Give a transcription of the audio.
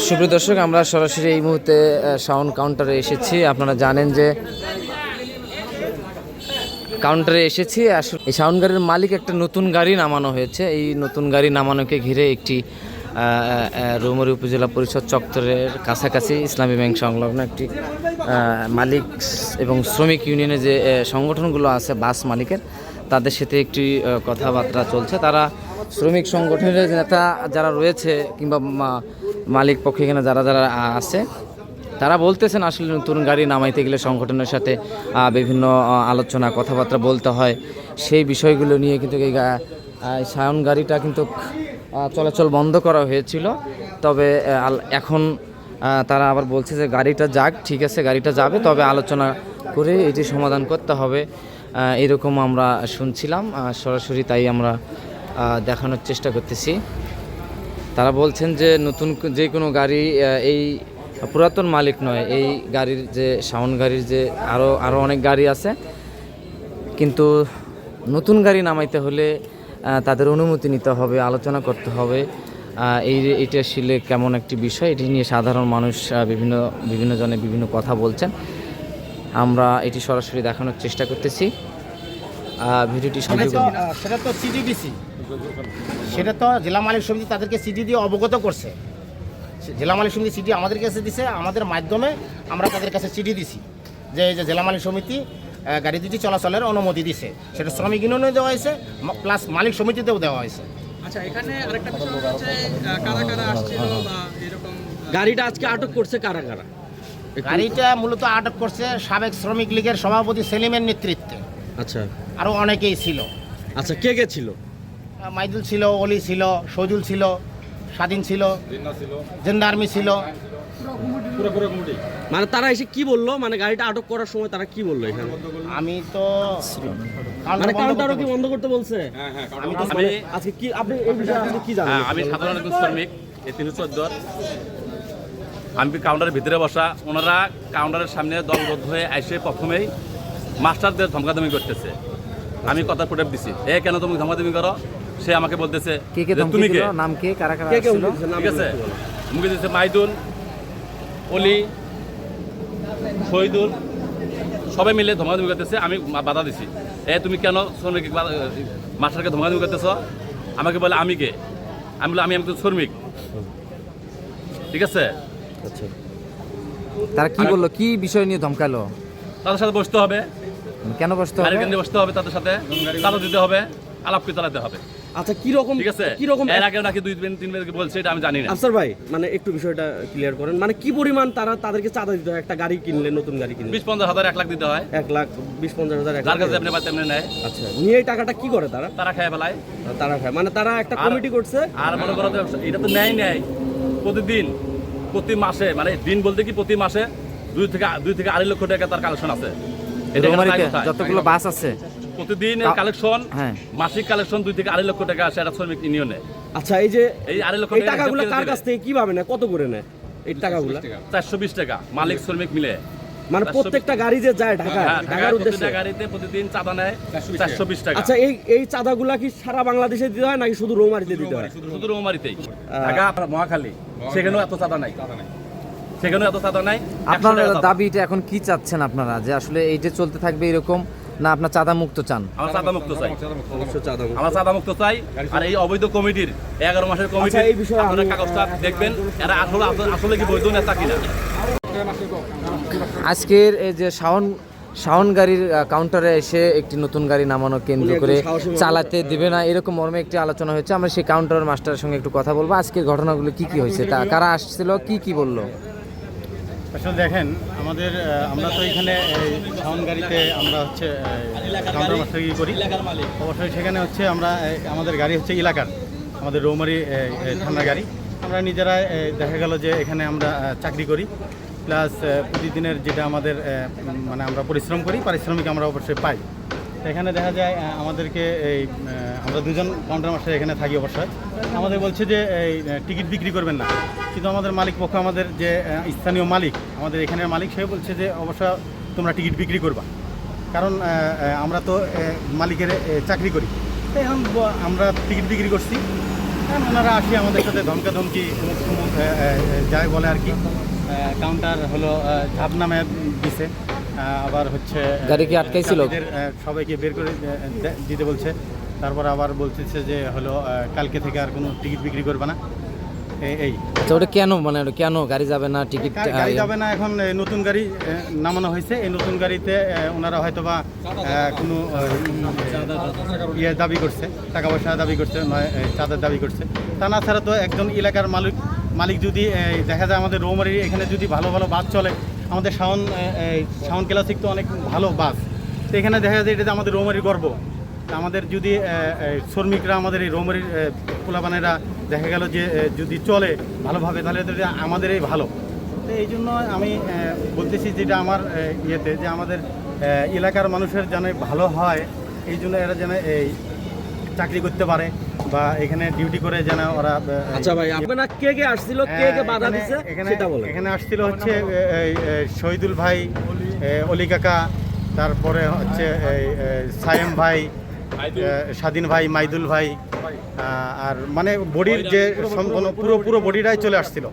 সুপ্রিয় দর্শক, আমরা সরাসরি এই মুহূর্তে সাউন্ড কাউন্টারে এসেছি। আপনারা জানেন যে কাউন্টারে এসেছি। আসলে এই সাউন্ড গাড়ির মালিক একটা নতুন গাড়ি নামানো হয়েছে। এই নতুন গাড়ি নামানোকে ঘিরে একটি রৌমারী উপজেলা পরিষদ চত্বরের কাছাকাছি ইসলামী ব্যাংক সংলগ্ন একটি মালিক এবং শ্রমিক ইউনিয়নের যে সংগঠনগুলো আছে বাস মালিকের, তাদের সাথে একটি কথাবার্তা চলছে। তারা শ্রমিক সংগঠনের নেতা যারা রয়েছে কিংবা মালিক পক্ষে এখানে যারা যারা আছে, তারা বলতেছেন আসলে নতুন গাড়ি নামাইতে গেলে সংগঠনের সাথে বিভিন্ন আলোচনা কথাবার্তা বলতে হয়। সেই বিষয়গুলো নিয়ে কিন্তু এই সাউন্ড গাড়িটা কিন্তু চলাচল বন্ধ করা হয়েছিল। তবে এখন তারা আবার বলছে যে গাড়িটা যাক, ঠিক আছে গাড়িটা যাবে, তবে আলোচনা করে এটি সমাধান করতে হবে, এরকম আমরা শুনছিলাম সরাসরি। তাই আমরা দেখানোর চেষ্টা করতেছি। তারা বলছেন যে নতুন যে কোনো গাড়ি, এই পুরাতন মালিক নয়, এই গাড়ির যে সাউন্ড গাড়ির যে আরও অনেক গাড়ি আছে, কিন্তু নতুন গাড়ি নামাইতে হলে তাদের অনুমতি নিতে হবে, আলোচনা করতে হবে। এইটা আসলে কেমন একটি বিষয়, এটি নিয়ে সাধারণ মানুষ বিভিন্ন জনে বিভিন্ন কথা বলছেন। আমরা এটি সরাসরি দেখানোর চেষ্টা করতেছি। ভিডিওটি সেটা তো চিঠি দিছি, সেটা তো জেলা মালিক সমিতি তাদেরকে চিঠি দিয়ে অবগত করছে। জেলা মালিক সমিতি চিঠি আমাদের কাছে দিছে, আমাদের মাধ্যমে আমরা তাদের কাছে চিঠি দিছি যে এই যে জেলা মালিক সমিতি গাড়ি দুটি চলাচলের অনুমতি দিছে। সেটা শ্রমিক ইউনিয়নে দেওয়া হয়েছে, প্লাস মালিক সমিতিতেও দেওয়া হয়েছে। আচ্ছা, এখানে আরেকটা বিষয় হচ্ছে কারা কারা আসছিল বা এরকম গাড়িটা আজকে আটক করছে কারা কারা? গাড়িটা মূলত আটক করছে সাবেক শ্রমিক লীগের সভাপতি সেলিমের নেতৃত্বে। আচ্ছা, আরও অনেকেই ছিল। আচ্ছা, কে কে ছিল? মাইদুল ছিল, অলি ছিল, সজুল ছিল, স্বাধীন ছিল, জেন্ডা আর্মি ছিল। মানে তারা এসে কি বললো, মানে গাড়িটা আটক করার সময় তারা কি বললো এখানে? আমি তো মানে কাউন্টারও কি বন্ধ করতে বলছে? আমি তো মানে আজকে কি আপনি এই বিষয়ে আজকে কি জানেন? আমি সাধারণ একজন শ্রমিক, এই 314 আমি কাউন্টারের ভিতরে বসা। ওনারা কাউন্টারের সামনে দলবদ্ধ হয়ে এসে প্রথমেই মাস্টারদের ধমকাধমকি করতেছে। আমি কথা ফুটে দিছি, কেন তুমি ধমকাধমকি করো? সে আমাকে বলতেছে তুমি কে, নাম কে, কারা কারা কে ছিল? ঠিক আছে, মুখে দিচ্ছে মাইদুল, অলি, শহীদুল, সবাই মিলে ধমকাধমকি করতেছে। আমি বাধা দিছি, তুমি কেন শ্রমিক মাস্টারকে ধমকাধমকি করতেছ? আমাকে বলে আমি কে? আমি বলে আমি একজন শ্রমিক, ঠিক আছে। আচ্ছা, তারা কি বললো, কি বিষয় নিয়ে ধমকালো? তাদের সাথে বসতে হবে, কেন বসতে হবে? গাড়ির কেন্দ্রে বসতে হবে, তাদের সাথে চাঁদা দিতে হবে, আলাপ করে চালাতে হবে, আচ্ছা, কি রকম, ঠিক আছে। কি রকম এর আগে নাকি 2-3 বার বলছে, এটা আমি জানি না। আফসার ভাই, মানে একটু বিষয়টা ক্লিয়ার করেন। মানে কি পরিমাণ তাদেরকে চাঁদা দিতে হয় একটা গাড়ি কিনলে, নতুন গাড়ি কিনলে? 20-50 হাজার, 1 লাখ দিতে হয়। 1,20,50,000 যার কাছে আপনি পাইতে এমনি নেয়। আচ্ছা, নিয়ে এই টাকাটা কি করে তারা? তারা খায় ফেলায়, তারা খায়, মানে তারা একটা কমিটি করছে। আর মনে করো যে এটা তো নেয় প্রতিদিন, প্রতি মাসে, মানে দিন বলতে কি প্রতি মাসে 2 থেকে 2.5 লক্ষ টাকা তার কালেকশন আছে। রৌমারীতে যতগুলো বাস আছে প্রতিদিন কালেকশন, হ্যাঁ, মাসিক কালেকশন 2 থেকে 2.5 লক্ষ টাকা আসে একটা শ্রমিক ইউনিয়নে। আচ্ছা, এই যে এই 2.5 লক্ষ এই টাকাগুলো কার কাছ থেকে কিভাবে নেয়, কত করে নেয় এই টাকাগুলো? 420 টাকা মালিক শ্রমিক মিলে। মানে প্রত্যেকটা গাড়ি যে যায় ঢাকার উদ্দেশ্যে গাড়িতে প্রতিদিন চাঁদা নেয় 420 টাকা। আচ্ছা, এই চাঁদাগুলা কি সারা বাংলাদেশে দিতে হয় নাকি শুধু রৌমারীতে দিতে হয়? শুধু রৌমারীতেই। ঢাকা মহাখালী সেখানেও এত চাঁদা নাই, সেখানেও এত চাঁদা নাই। আপনার দাবিটা এখন কি চাচ্ছেন আপনারা, যে আসলে এইটা চলতে থাকবে এরকম, না আপনার চাঁদা মুক্ত চান? আমরা চাঁদা মুক্ত চাই, চাঁদা আমরা চাঁদা মুক্ত চাই। আর এই অবৈধ কমিটির 11 মাসের কমিটি, এই বিষয়ে আপনারা কাগজটা দেখবেন, এরা আসলে কি বৈধ নেতা কিনা। আজকের এই যে সাউন্ড গাড়ির কাউন্টারে এসে একটি নতুন গাড়ি নামানো কেন্দ্র করে চালাতে দিবে না, এরকম মর্মে একটি আলোচনা হয়েছে। আমরা সেই কাউন্টারের মাস্টারের সঙ্গে একটু কথা বলবো। আজকের ঘটনাগুলো কি কি হয়েছে, তা কারা আসছিল, কি বললো? আসলে দেখেন, আমরা তো এখানে সাউন্ড গাড়িতে আমরা হচ্ছে কাউন্টার মাস্টারগি করি। অবশ্যই সেখানে হচ্ছে আমরা আমাদের গাড়ি হচ্ছে এলাকার, আমাদের রৌমারী থানার গাড়ি। আমরা নিজেরা দেখা গেল যে এখানে আমরা চাকরি করি, প্লাস প্রতিদিনের যেটা আমাদের মানে আমরা পরিশ্রম করি, পারিশ্রমিক আমরা অবশ্যই পাই। এখানে দেখা যায় আমাদেরকে আমরা দুজন কাউন্টার মাস্টার এখানে থাকি। অবশ্যই আমাদের বলছে যে এই টিকিট বিক্রি করবেন না, কিন্তু আমাদের মালিক পক্ষ, আমাদের যে স্থানীয় মালিক, আমাদের এখানের মালিক, সে বলছে যে অবশ্য তোমরা টিকিট বিক্রি করবা, কারণ আমরা তো মালিকের চাকরি করি। তাই এখন আমরা টিকিট বিক্রি করছি। কারণ ওনারা আসি আমাদের সাথে ধমকাধমকি মুখ টুমুক যাই বলে আর কি। কাউন্টার হলো ঝাপ নামে দিছে, আবার হচ্ছে গাড়ি কি আটকাইছিল? চাষিদের, সবাইকে বের করে দিতে বলছে। তারপর আবার বলতেছে যে হলো কালকে থেকে আর কোনো টিকিট বিক্রি করবে না। এই আচ্ছা, ওটা কেন, মানে ওটা কেন গাড়ি যাবে না, টিকিট গাড়ি যাবে না। এখন নতুন গাড়ি নামানো হয়েছে। এই নতুন গাড়িতে ওনারা হয়তো বা কোনো ইয়ে দাবি করছে, টাকা পয়সা দাবি করছে, নয় চাঁদার দাবি করছে। তা না ছাড়া তো একজন এলাকার মালিক যদি দেখা যায় আমাদের রৌমারির এখানে যদি ভালো ভালো বাস চলে, আমাদের শাওন ক্লাসিক তো অনেক ভালো বাস, তো এখানে দেখা যায় এটা আমাদের রৌমারির গর্ব। আমাদের যদি শ্রমিকরা, আমাদের এই রৌমারির পোলাপানেরা দেখা গেল যে যদি চলে ভালোভাবে, তাহলে তো এটা আমাদেরই ভালো। তো এই জন্য আমি বলতেছি যেটা আমার ইয়েতে, যে আমাদের এলাকার মানুষের যেন ভালো হয়, এই জন্য এরা যেন এই চাকরি করতে পারে বা এখানে ডিউটি করে যেন ওরা। আচ্ছা ভাই, আপনারা কে কে আসছিল, কে কে বাধা দিছে সেটা বলেন। এখানে আসছিল হচ্ছে শহীদুল ভাই, অলি কাকা, তারপরে হচ্ছে সায়েম ভাই, স্বাধীন ভাই, মাইদুল ভাই, আর মানে বডির যে পুরো বডিটাই চলে আসছিল।